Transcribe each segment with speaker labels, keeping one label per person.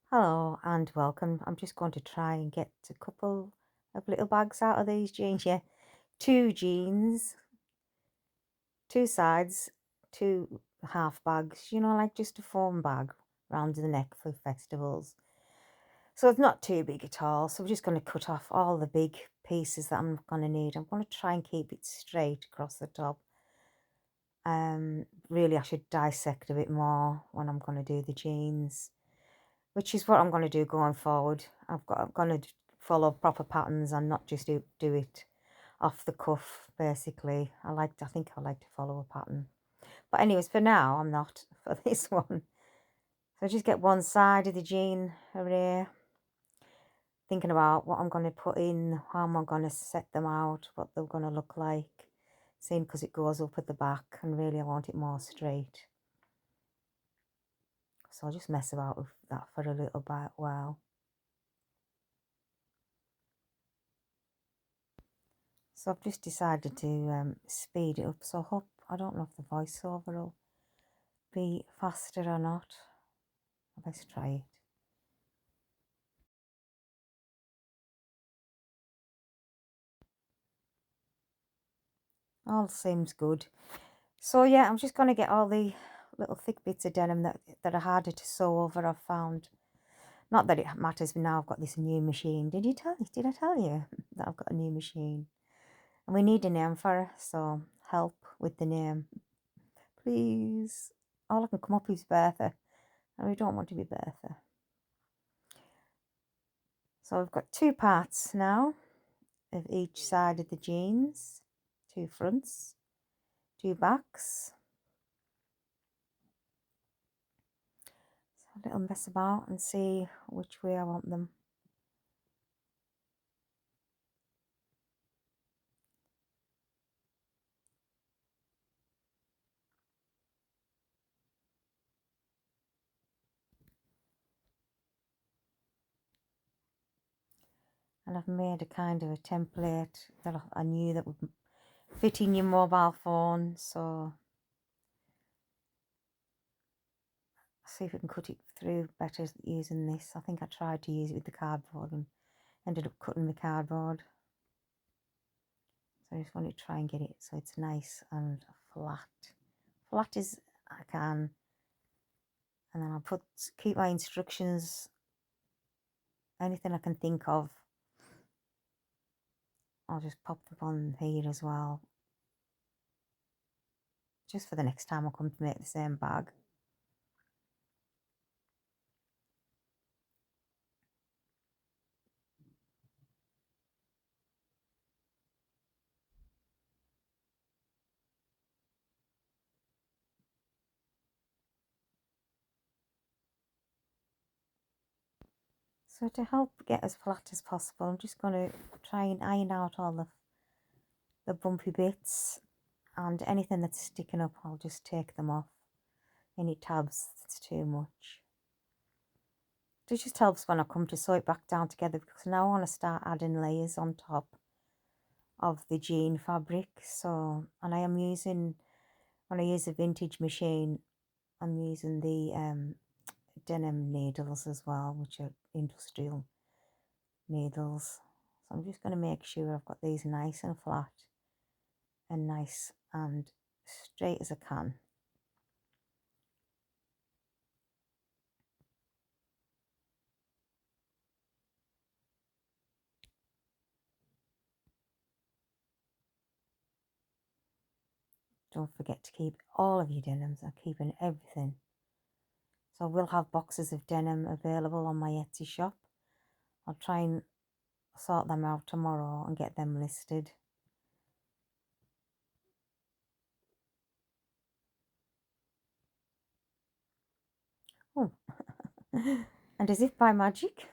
Speaker 1: Hello and welcome. I'm just going to try and get a couple of little bags out of these jeans. Yeah, two jeans, two sides, two half bags, like just a foam bag round the neck for festivals. So it's not too big at all. So we're just going to cut off all the big pieces that I'm going to need. I'm going to try and keep it straight across the top. Really, I should dissect a bit more when I'm going to do the jeans, which is what I'm going to do going forward. I'm going to follow proper patterns and not just do it off the cuff, basically. I think I like to follow a pattern. But anyways, for now, I'm not for this one. So just get one side of the jean array, thinking about what I'm going to put in, how am I going to set them out, what they're going to look like. Same because it goes up at the back and really I want it more straight. So I'll just mess about with that for a little bit while. So I've just decided to speed it up. So I don't know if the voiceover will be faster or not. Let's try it. All seems good. So yeah, I'm just going to get all the little thick bits of denim that are harder to sew over. I've found. Not that it matters now. I've got this new machine. Did I tell you that I've got a new machine? And we need a name for her. So help with the name, please. All I can come up with is Bertha, and we don't want to be Bertha. So I've got two parts now of each side of the jeans, two fronts, two backs. So a little mess about and see which way I want them. And I've made a kind of a template that I knew that would fit in your mobile phone. So see if we can cut it through better using this. I think I tried to use it with the cardboard and ended up cutting the cardboard. So I just want to try and get it so it's nice and flat. Flat as I can. And then I'll keep my instructions, anything I can think of. I'll just pop them on here as well. Just for the next time I come to make the same bag. So to help get as flat as possible, I'm just going to try and iron out all the bumpy bits, and anything that's sticking up I'll just take them off. Any tabs that's too much. It just helps when I come to sew it back down together, because now I want to start adding layers on top of the jean fabric. So, and I am using, when I use a vintage machine, I'm using the denim needles as well, which are industrial needles. So I'm just going to make sure I've got these nice and flat and nice and straight as I can. Don't forget to keep all of your denims. I'm keeping everything. So we'll have boxes of denim available on my Etsy shop. I'll try and sort them out tomorrow and get them listed. Oh, and as if by magic,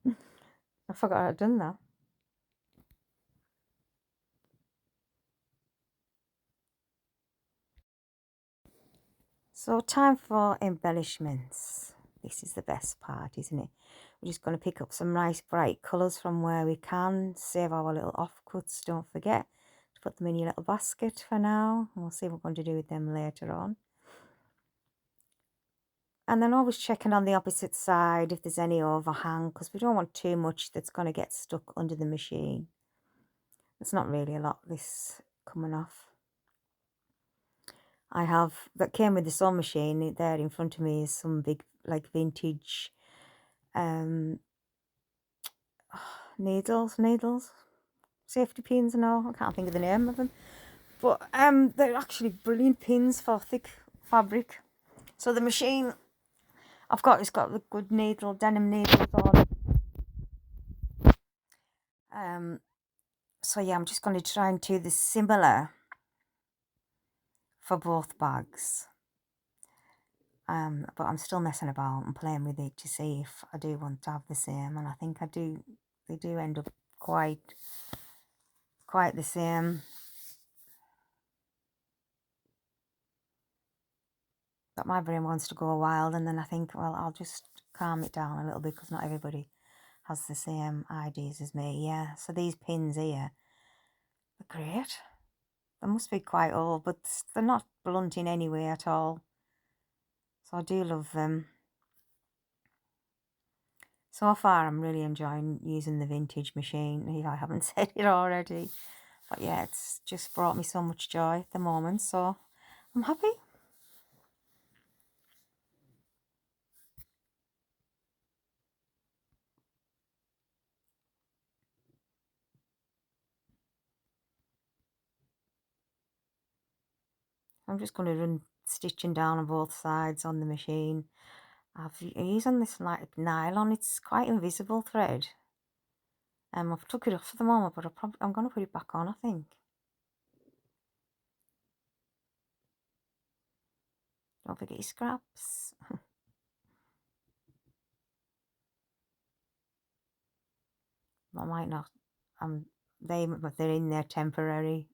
Speaker 1: I forgot I'd done that. So time for embellishments. This is the best part, isn't it? We're just going to pick up some nice bright colours from where we can. Save our little offcuts, don't forget to put them in your little basket for now. We'll see what we're going to do with them later on. And then always checking on the opposite side if there's any overhang, because we don't want too much that's going to get stuck under the machine. There's not really a lot of this coming off. I have, that came with the sewing machine, there in front of me is some big, like, vintage needles, safety pins and all. I can't think of the name of them. But they're actually brilliant pins for thick fabric. So the machine I've got, it's got the good needle, denim needles on. So yeah, I'm just going to try and do the similar for both bags. But I'm still messing about and playing with it to see if I do want to have the same, and I think I do. They do end up quite the same. But my brain wants to go wild, and then I think, well, I'll just calm it down a little bit because not everybody has the same ideas as me. Yeah, so these pins here are great. They must be quite old, but they're not blunt in any way at all. So I do love them. So far, I'm really enjoying using the vintage machine, if I haven't said it already. But yeah, it's just brought me so much joy at the moment, so I'm happy. I'm just going to run stitching down on both sides on the machine. I'm using this like nylon, it's quite invisible thread. I've took it off at the moment, but I'm going to put it back on, I think. Don't forget your scraps. I might not. They're in there temporary.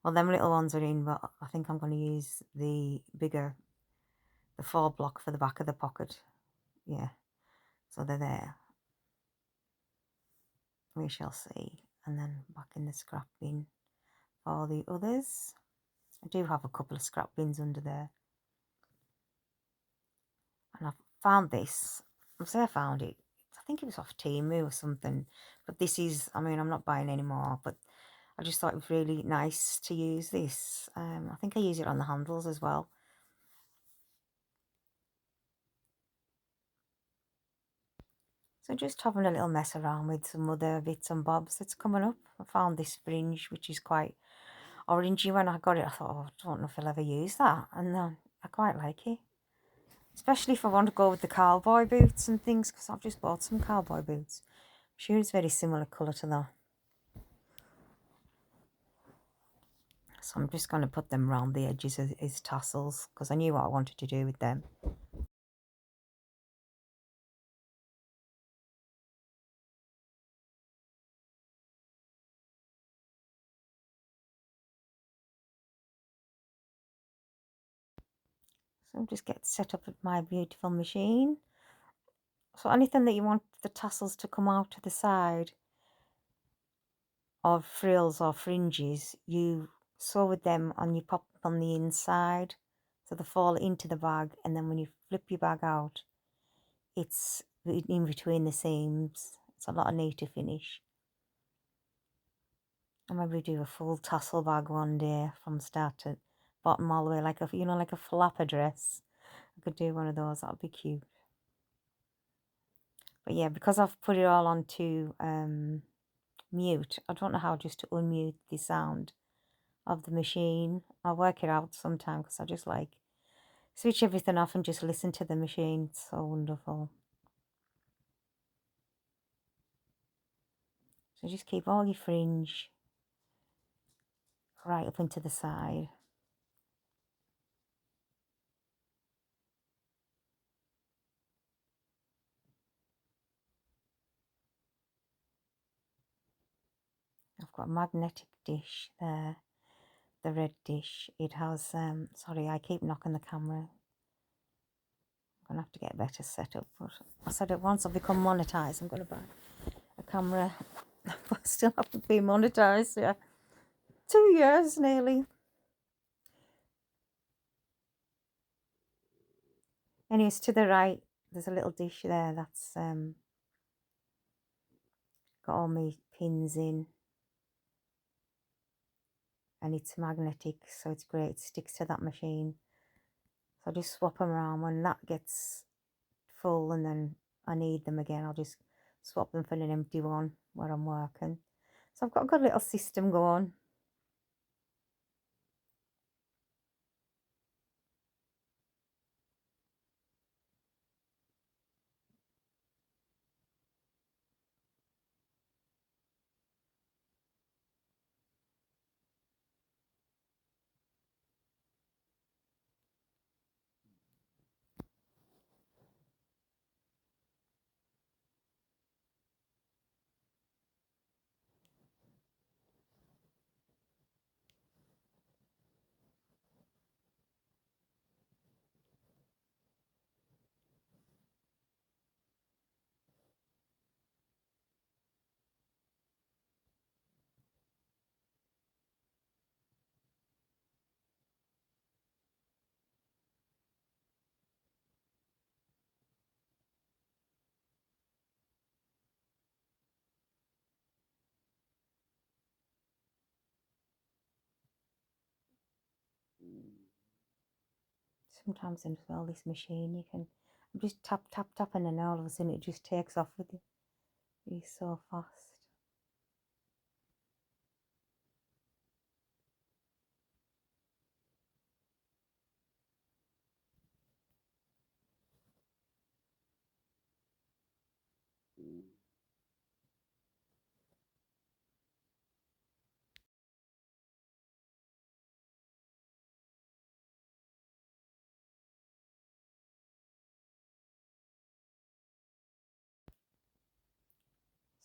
Speaker 1: Well, them little ones are in, but I think I'm going to use the bigger, the 4 block for the back of the pocket. Yeah, so they're there. We shall see. And then back in the scrap bin for the others. I do have a couple of scrap bins under there. And I've found this. I say I found it. I think it was off Temu or something. But this is, I mean, I'm not buying any more, but I just thought it was really nice to use this. I think I use it on the handles as well. So just having a little mess around with some other bits and bobs that's coming up. I found this fringe, which is quite orangey. When I got it, I thought, oh, I don't know if I'll ever use that. And I quite like it. Especially if I want to go with the cowboy boots and things, because I've just bought some cowboy boots. I'm sure it's very similar colour to that. So I'm just going to put them around the edges as tassels, because I knew what I wanted to do with them. So just get set up at my beautiful machine. So anything that you want the tassels to come out to the side of frills or fringes, you sew with them and you pop them on the inside so they fall into the bag, and then when you flip your bag out, it's in between the seams. It's a lot neater finish. I'll maybe do a full tassel bag one day from start to bottom all the way, like like a flapper dress. I could do one of those. That'd be cute. But yeah, because I've put it all onto mute, I don't know how just to unmute the sound of the machine. I'll work it out sometime, because I just like switch everything off and just listen to the machine. It's so wonderful. So just keep all your fringe right up into the side. I've got a magnetic dish there, the red dish. It has, sorry, I keep knocking the camera. I'm going to have to get better set up. But I said it once I become monetized, I'm going to buy a camera. But I still haven't been monetized. Yeah, 2 years nearly. Anyways, to the right, there's a little dish there that's got all my pins in, and it's magnetic, so it's great. It sticks to that machine. So I just swap them around. When that gets full and then I need them again, I'll just swap them for an empty one where I'm working. So I've got a good little system going. Sometimes as well, this machine, you can just tap, tap, tap, and then all of a sudden it just takes off with you. It's so fast.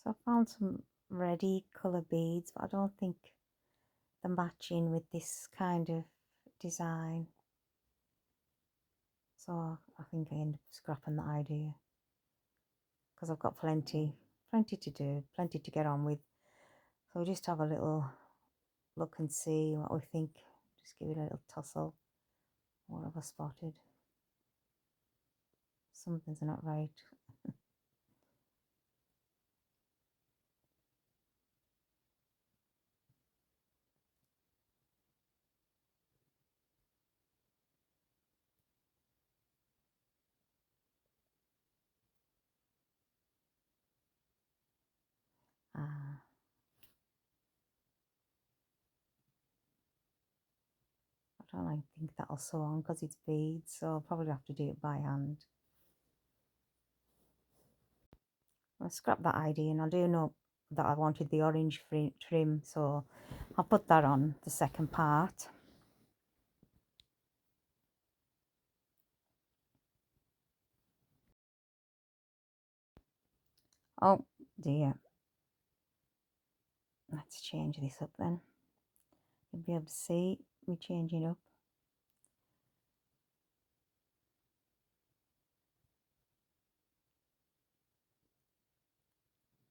Speaker 1: So I found some ready colour beads, but I don't think they're matching with this kind of design. So I think I end up scrapping that idea because I've got plenty to do, plenty to get on with. So we'll just have a little look and see what we think. Just give it a little tussle. What have I spotted? Something's not right. Ah, I don't think that'll sew on because it's beads, so I'll probably have to do it by hand. I'll scrap that idea, and I do know that I wanted the orange trim, so I'll put that on the second part. Oh dear. Let's change this up then. You'll be able to see me changing up.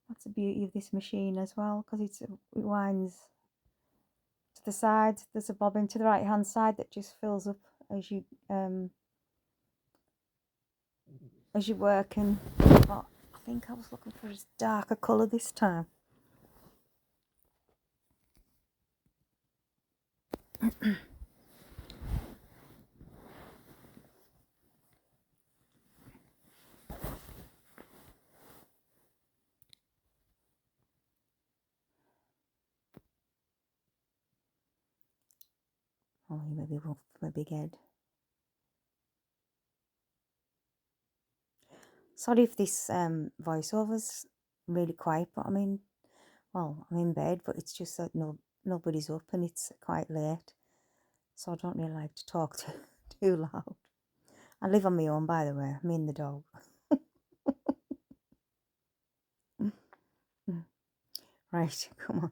Speaker 1: That's the beauty of this machine as well, because it winds to the side. There's a bobbin to the right hand side that just fills up as you're working. But I think I was looking for a darker colour this time. Oh, maybe rough my big head. Sorry if this voiceover's really quiet, but I'm in bed, but it's just that nobody's up and it's quite late, so I don't really like to talk too loud. I live on my own, by the way, me and the dog. Right, come on,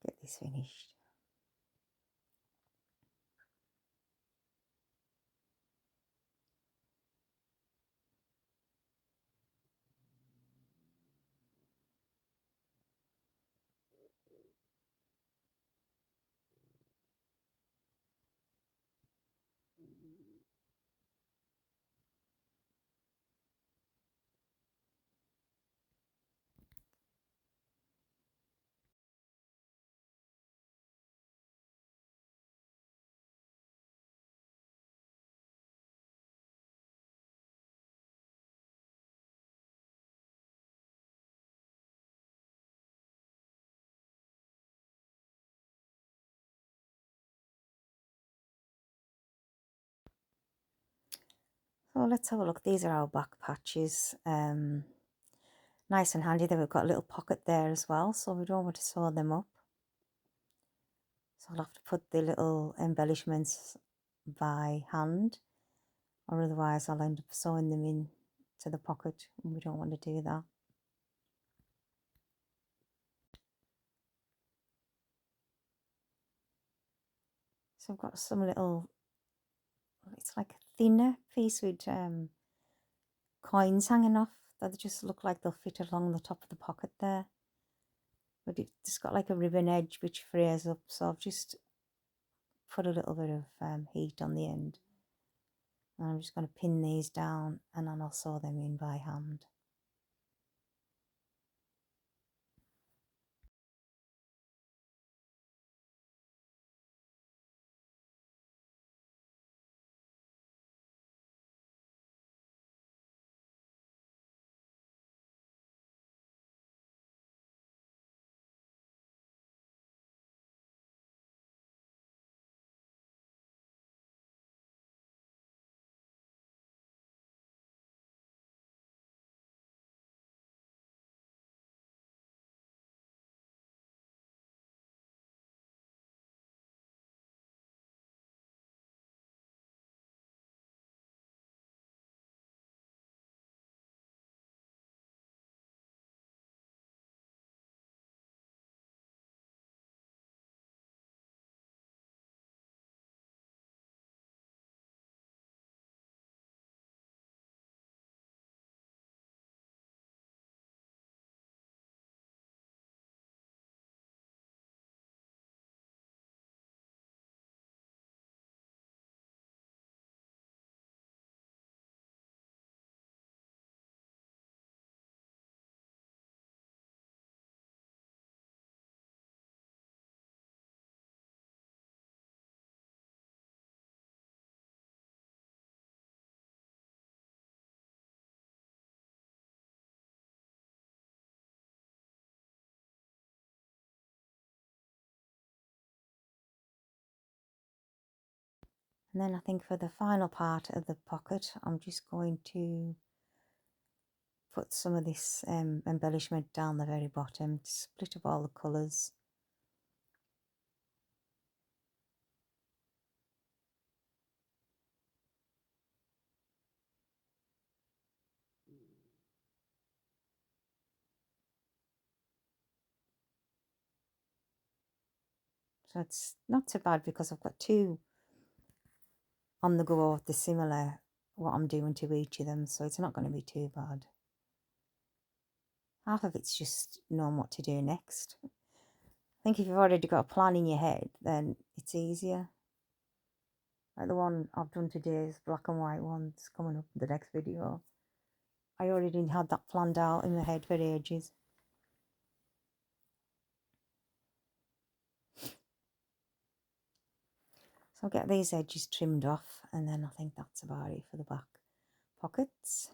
Speaker 1: get this finished. So let's have a look. These are our back patches. Nice and handy that we've got a little pocket there as well, so we don't want to sew them up. So I'll have to put the little embellishments by hand, or otherwise I'll end up sewing them in to the pocket, and we don't want to do that. So I've got some little, it's like a thinner piece with coins hanging off that just look like they'll fit along the top of the pocket there. But it's got like a ribbon edge which frays up, so I've just put a little bit of heat on the end. And I'm just going to pin these down and then I'll sew them in by hand. And then I think for the final part of the pocket, I'm just going to put some of this embellishment down the very bottom to split up all the colours. So it's not so bad because I've got two on the go of the similar what I'm doing to each of them, so it's not going to be too bad. Half of it's just knowing what to do next. I think if you've already got a plan in your head, then it's easier. Like the one I've done today is black and white ones coming up in the next video. I already had that planned out in my head for ages. So I'll get these edges trimmed off, and then I think that's about it for the back pockets.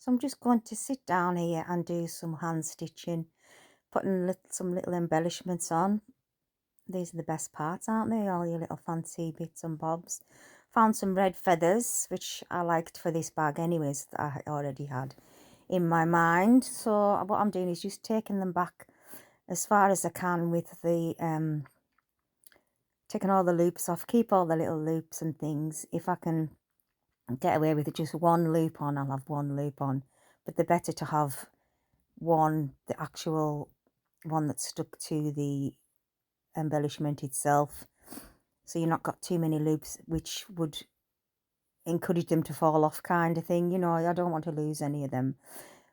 Speaker 1: So I'm just going to sit down here and do some hand stitching, putting some little embellishments on. These are the best parts, aren't they? All your little fancy bits and bobs. Found some red feathers, which I liked for this bag anyways, that I already had in my mind. So what I'm doing is just taking them back as far as I can with the, taking all the loops off, keep all the little loops and things. If I can get away with it, just one loop on, I'll have one loop on. But they're better to have one, the actual one that's stuck to the embellishment itself, so you've not got too many loops which would encourage them to fall off, kind of thing, you know. I don't want to lose any of them,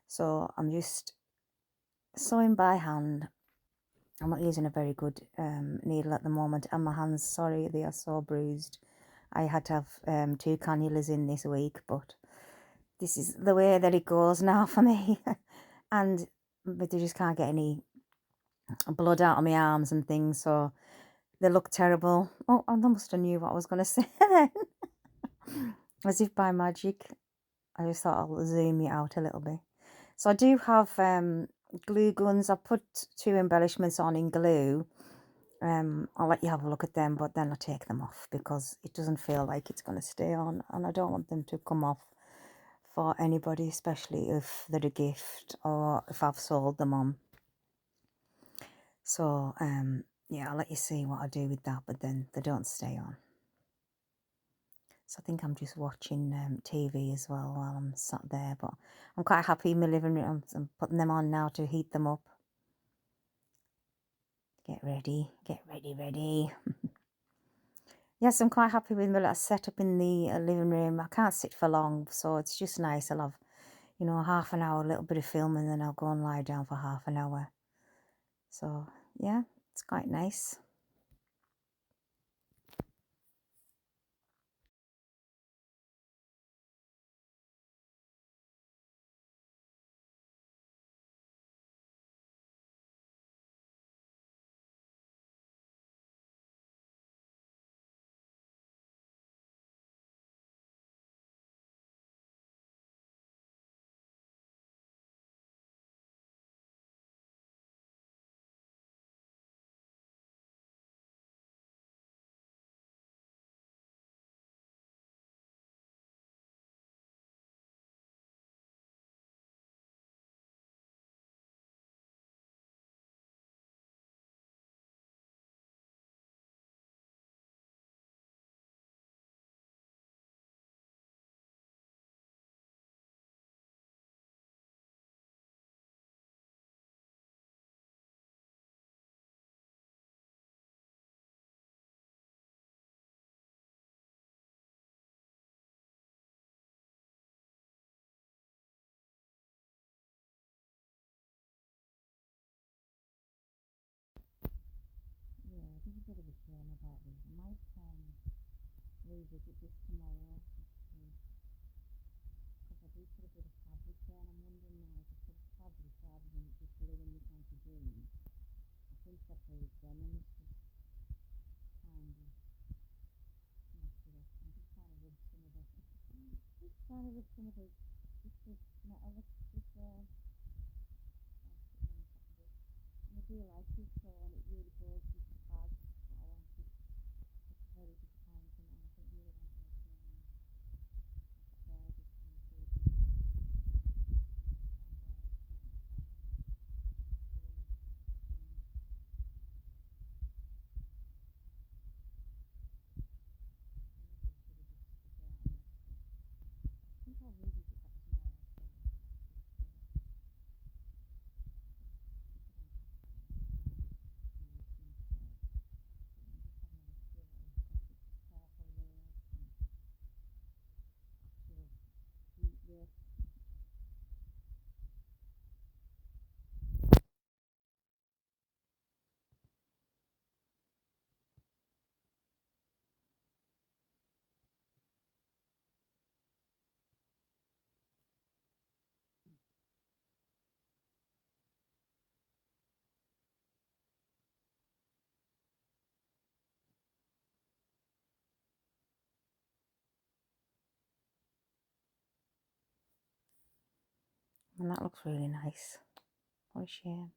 Speaker 1: so I'm just sewing by hand. I'm not using a very good needle at the moment, and my hands, sorry, they are so bruised. I had to have 2 cannulas in this week, but this is the way that it goes now for me. But they just can't get any blood out of my arms and things, so they look terrible. Oh, I almost knew what I was going to say then. As if by magic. I just thought I'll zoom it out a little bit. So I do have glue guns. I put 2 embellishments on in glue. I'll let you have a look at them, but then I take them off because it doesn't feel like it's going to stay on, and I don't want them to come off for anybody, especially if they're a gift or if I've sold them on. So yeah, I'll let you see what I do with that, but then they don't stay on. So I think I'm just watching TV as well while I'm sat there, but I'm quite happy in my living room. I'm putting them on now to heat them up. Get ready, ready. Yes, I'm quite happy with my little setup in the living room. I can't sit for long, so it's just nice. I'll have, you know, half an hour, a little bit of film, and then I'll go and lie down for half an hour. So yeah, it's quite nice. Yeah, there's a bit of a shame about this. I might revisit this tomorrow, because I do put a bit of fabric there, and I'm wondering now if I put fabric rather than just gluing this onto jeans. I think that the denim is just kind of not sure. I'm just trying to rub some of it. Just trying to rub some of it. This metal, this I do like it, so, and it really goes with the bag that I wanted. It's very disappointing, and I think the other one was very disappointing. I think I'll revisit that tomorrow. And that looks really nice. What a shame.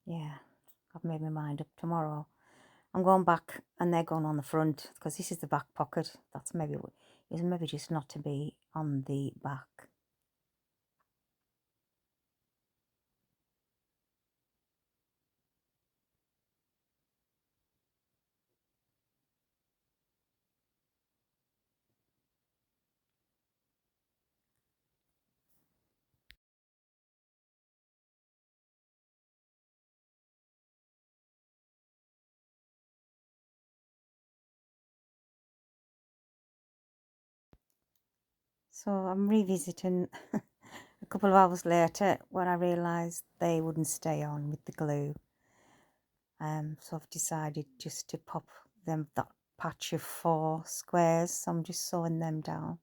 Speaker 1: Yeah, I've made my mind up. Tomorrow I'm going back and they're going on the front because this is the back pocket. That's maybe is maybe just not to be on the back. So I'm revisiting a couple of hours later when I realised they wouldn't stay on with the glue. So I've decided just to pop that patch of 4 squares. So I'm just sewing them down.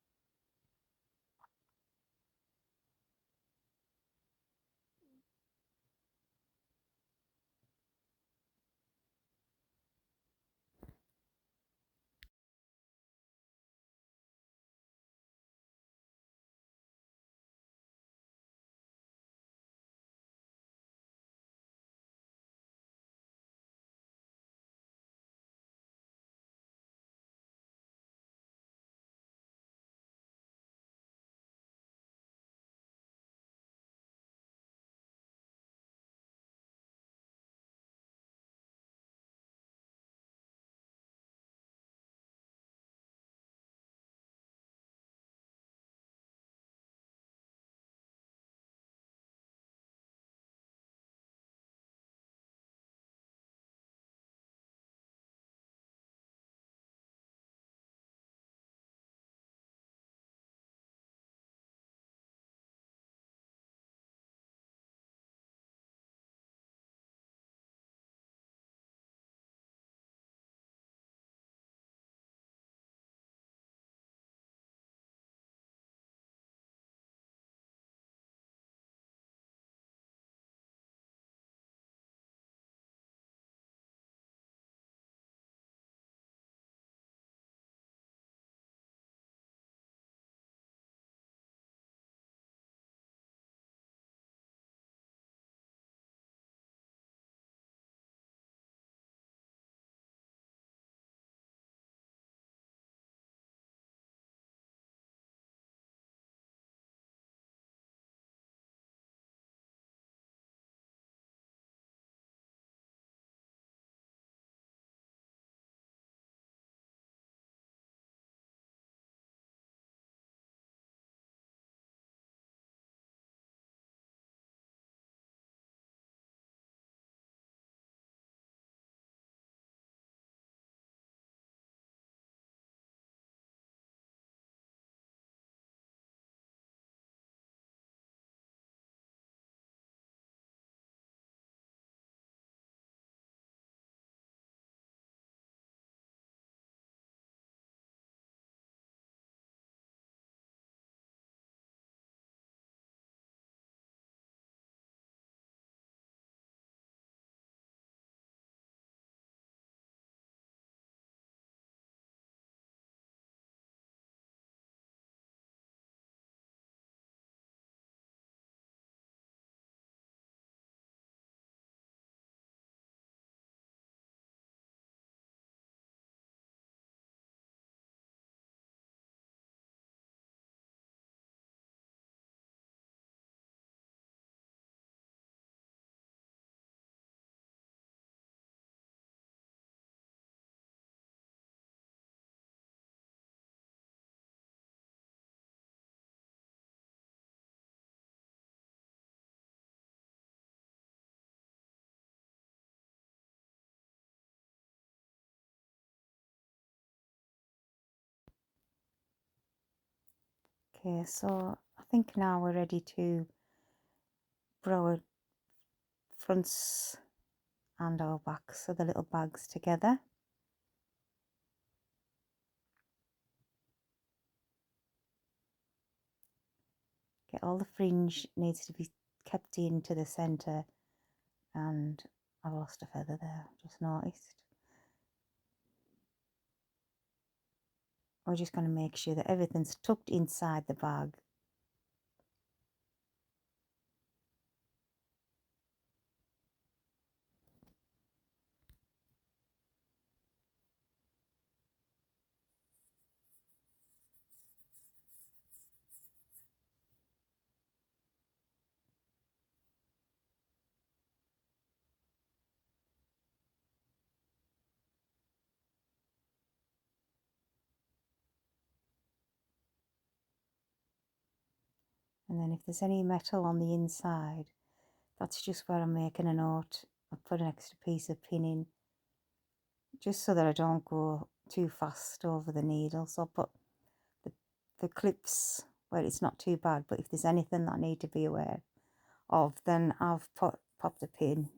Speaker 1: Okay, so I think now we're ready to row our fronts and our backs, so the little bags together. Get all the fringe needs to be kept into the centre, and I've lost a feather there, just noticed. we're just going to make sure that everything's tucked inside the bag. And then if there's any metal on the inside, that's just where I'm making a note. I put an extra piece of pin in, just so that I don't go too fast over the needle. So I'll put the clips where it's not too bad, but if there's anything that I need to be aware of, then I've popped a pin.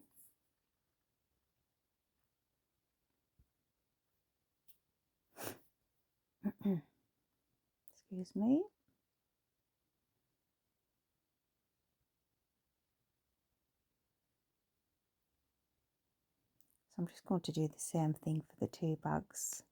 Speaker 1: Excuse me. So I'm just going to do the same thing for the 2 bags.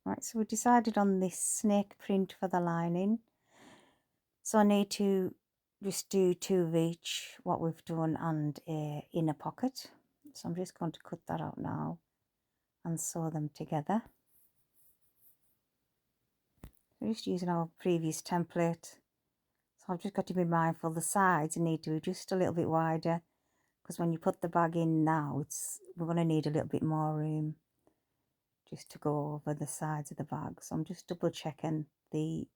Speaker 1: Right, so we decided on this snake print for the lining. So I need to just do 2 of each, what we've done, and a inner pocket. So I'm just going to cut that out now and sew them together. We're just using our previous template. So I've just got to be mindful the sides need to be just a little bit wider, because when you put the bag in now, we're going to need a little bit more room just to go over the sides of the bag. So I'm just double checking the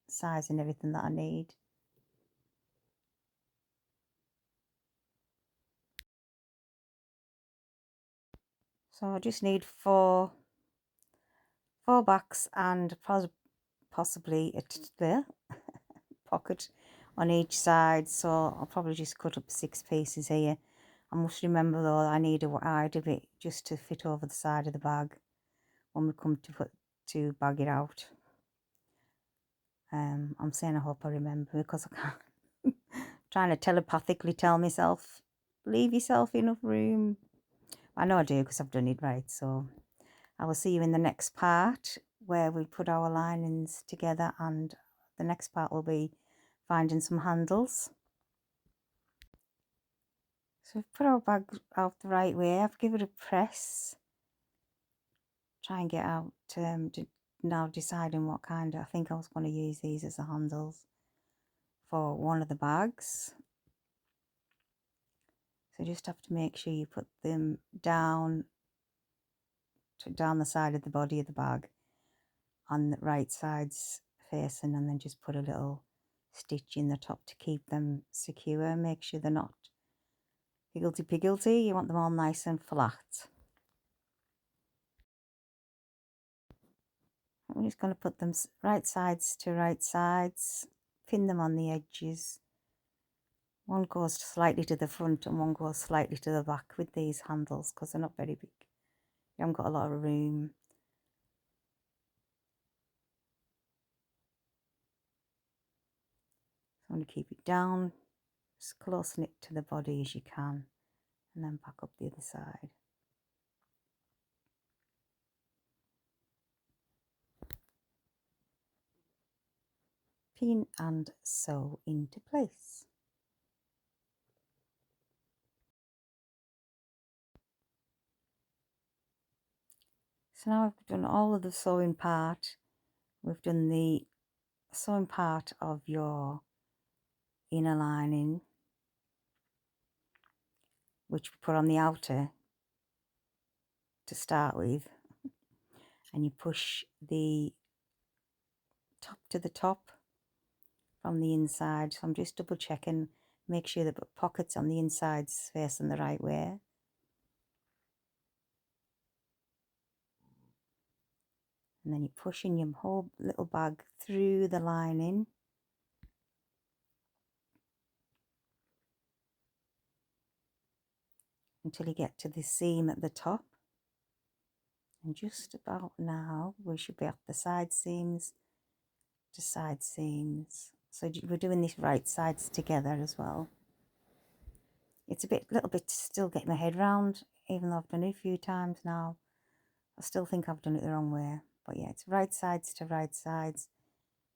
Speaker 1: size and everything that I need. So I just need four backs and possibly a pocket on each side. So I'll probably just cut up 6 pieces here. I must remember though I need a wide bit just to fit over the side of the bag when we come to bag it out. I'm saying I hope I remember, because I can't trying to telepathically tell myself, leave yourself enough room. I know I do, because I've done it right. So I will see you in the next part where we put our linings together, and the next part will be finding some handles. So we've put our bag out the right way. I've given it a press, try and get out now deciding what kind. I think I was going to use these as the handles for one of the bags. So you just have to make sure you put them down the side of the body of the bag on the right sides facing, and then just put a little stitch in the top to keep them secure. Make sure they're not higgledy-piggledy. You want them all nice and flat. I'm just going to put them right sides to right sides, pin them on the edges. One goes slightly to the front and one goes slightly to the back with these handles, because they're not very big. You haven't got a lot of room. So I'm going to keep it down, as close knit to the body as you can, and then back up the other side. Pin and sew into place. So now I've done all of the sewing part. We've done the sewing part of your inner lining, which we put on the outer to start with, and you push the top to the top from the inside. So I'm just double checking, make sure that the pockets on the inside's facing the right way. And then you're pushing your whole little bag through the lining until you get to the seam at the top. And just about now we should be at the side seams to side seams. So we're doing these right sides together as well. It's a little bit still getting my head round, even though I've done it a few times now. I still think I've done it the wrong way. But yeah, it's right sides to right sides.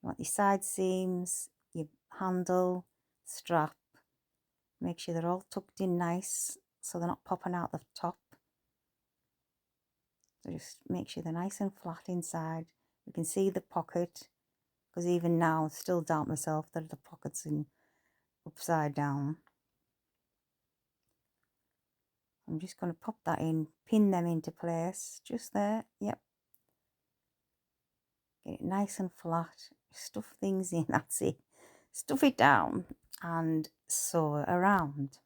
Speaker 1: You want your side seams, your handle, strap. Make sure they're all tucked in nice so they're not popping out the top. So just make sure they're nice and flat inside. You can see the pocket, because even now I still doubt myself that the pocket's in upside down. I'm just going to pop that in, pin them into place, just there, yep. Get it nice and flat, stuff things in, that's it. Stuff it down and sew around.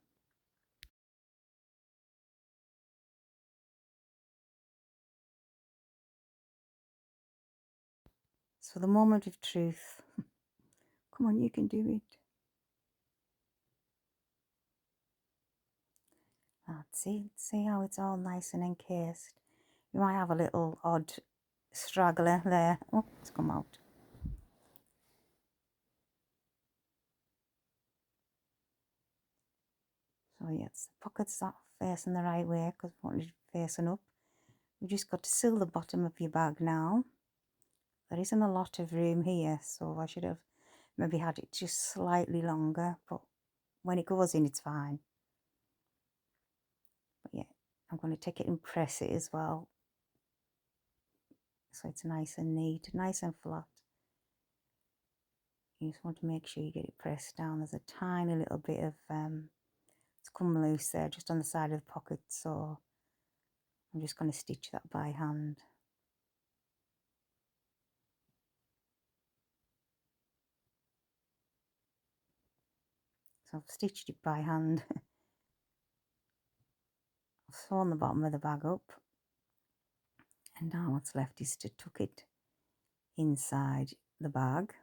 Speaker 1: So the moment of truth. Come on, you can do it. That's it. See how it's all nice and encased. You might have a little odd straggler there. Oh, it's come out. So yes, the pockets are facing the right way, because we want it facing up. We just got to seal the bottom of your bag now. So I'm just going to put that in, pin them into place, just there, yep. Get it nice and flat, stuff things in, that's it. Stuff it down and sew around. So the moment of truth. Come on, you can do it. So the moment of truth. Come on, you can do it. there isn't a lot of room here, so I should have maybe had it just slightly longer, but when it goes in, it's fine. But yeah, I'm going to take it and press it as well, so it's nice and neat, nice and flat. You just want to make sure you get it pressed down. There's a tiny little bit of it's come loose there, just on the side of the pocket, so I'm just going to stitch that by hand. So I've stitched it by hand. I've sewn the bottom of the bag up, and now what's left is to tuck it inside the bag.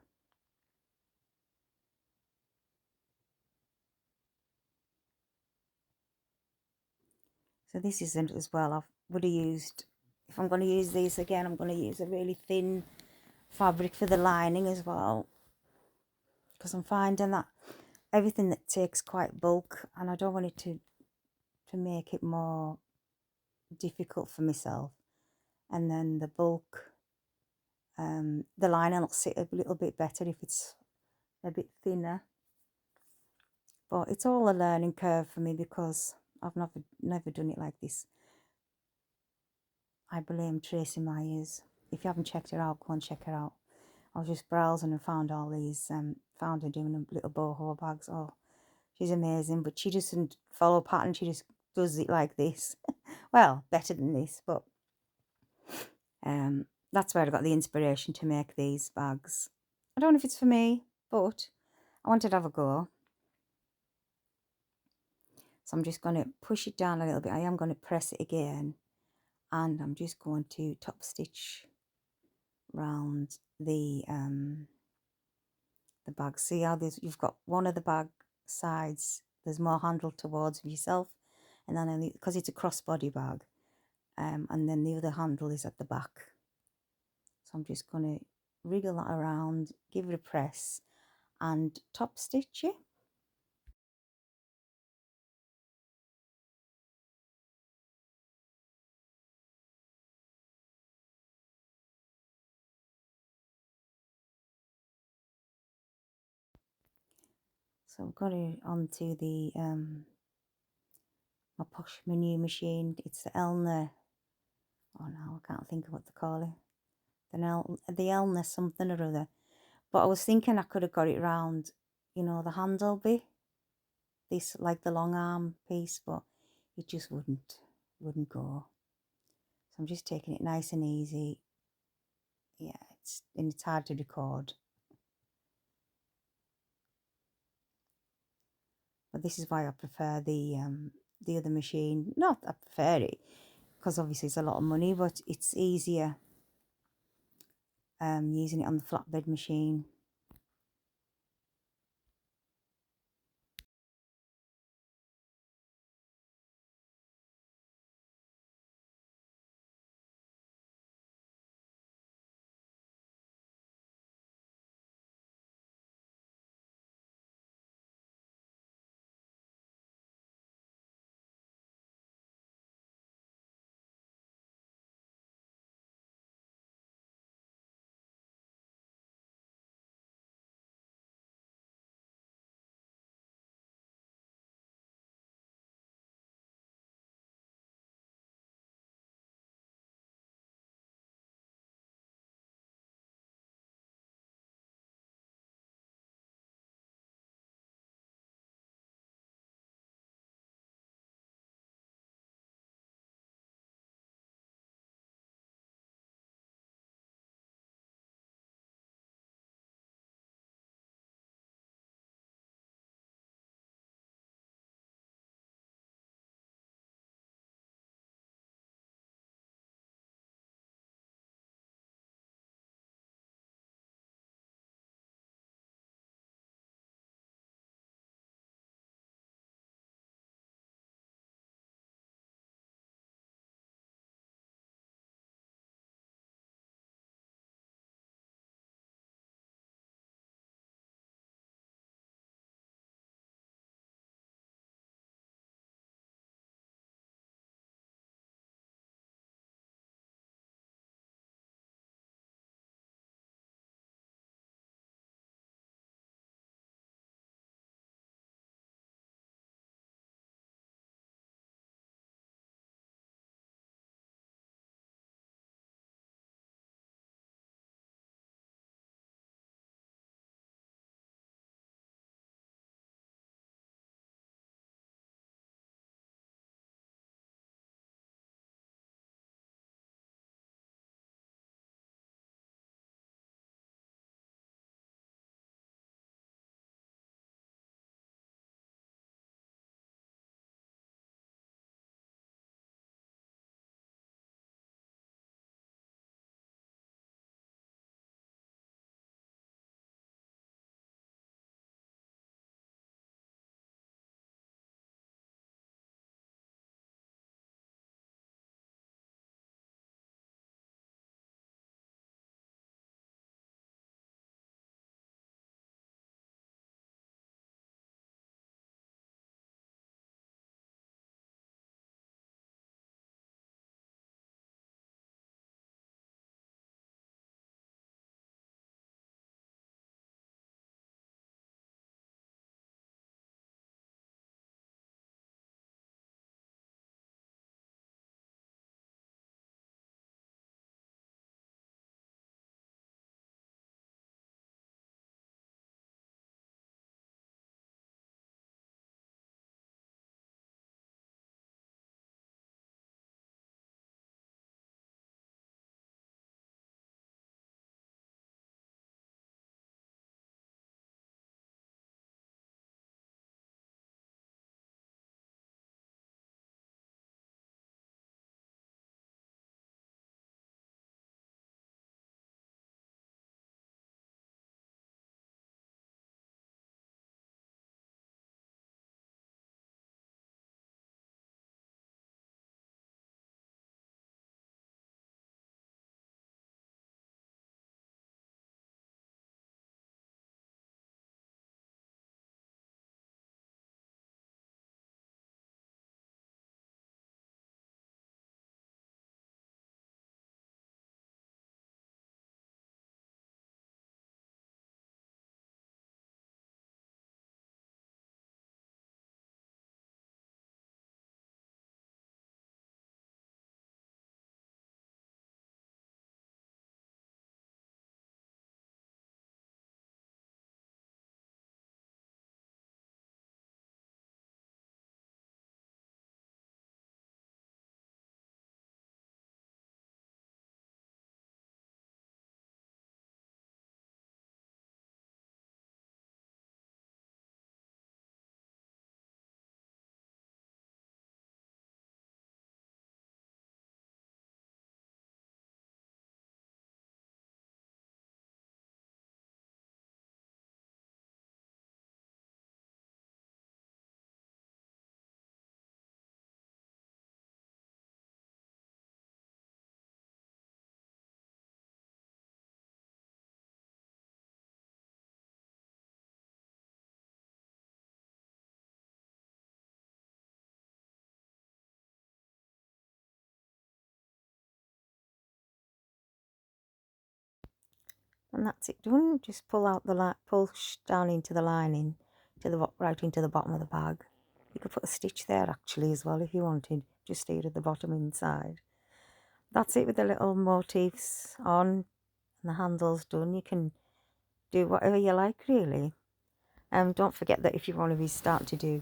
Speaker 1: So this isn't as well. I would have used, if I'm going to use these again, I'm going to use a really thin fabric for the lining as well, because I'm finding that everything that takes quite bulk, and I don't want it to make it more difficult for myself. And then the bulk, the lining will sit a little bit better if it's a bit thinner. But it's all a learning curve for me, because I've never done it like this. I blame Tracy Myers. If you haven't checked her out, go and check her out. I was just browsing and found all these, found her doing little boho bags. Oh, she's amazing, but she doesn't follow pattern. She just does it like this. Well, better than this, but that's where I got the inspiration to make these bags. I don't know if it's for me, but I wanted to have a go. So I'm just going to push it down a little bit. I am going to press it again, and I'm just going to top stitch round the bag. See how you've got one of the bag sides, there's more handle towards yourself, and then because it's a crossbody bag, and then the other handle is at the back. So I'm just going to wriggle that around, give it a press, and top stitch it. So I've got it onto the my Posh Menu machine. It's the Elna. Oh no, I can't think of what to call it. The Elna something or other. But I was thinking I could have got it round, you know, the handle bit. This, like the long arm piece, but it just wouldn't go. So I'm just taking it nice and easy. Yeah, it's hard to record. But this is why I prefer the other machine. Not I prefer it, because obviously it's a lot of money, but it's easier using it on the flatbed machine. And that's it done. Just pull out the push down into the lining, right into the bottom of the bag. You could put a stitch there actually as well if you wanted, just here at the bottom inside. That's it with the little motifs on and the handles done. You can do whatever you like really. Don't forget that if you want to be start to do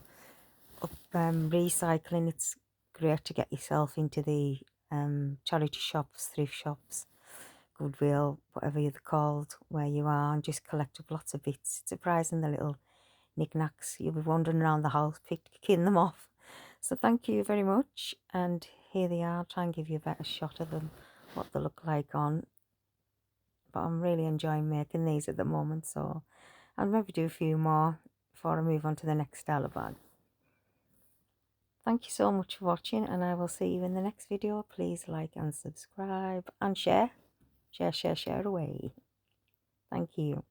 Speaker 1: recycling, it's great to get yourself into the charity shops, thrift shops, Goodwill, whatever you're called, where you are, and just collect up lots of bits. It's surprising the little knickknacks. You'll be wandering around the house picking them off. So thank you very much, and here they are. I'll try and give you a better shot of them, what they look like on. But I'm really enjoying making these at the moment, so I'll maybe do a few more before I move on to the next style of bag. Thank you so much for watching, and I will see you in the next video. Please like and subscribe and share. Share away. Thank you.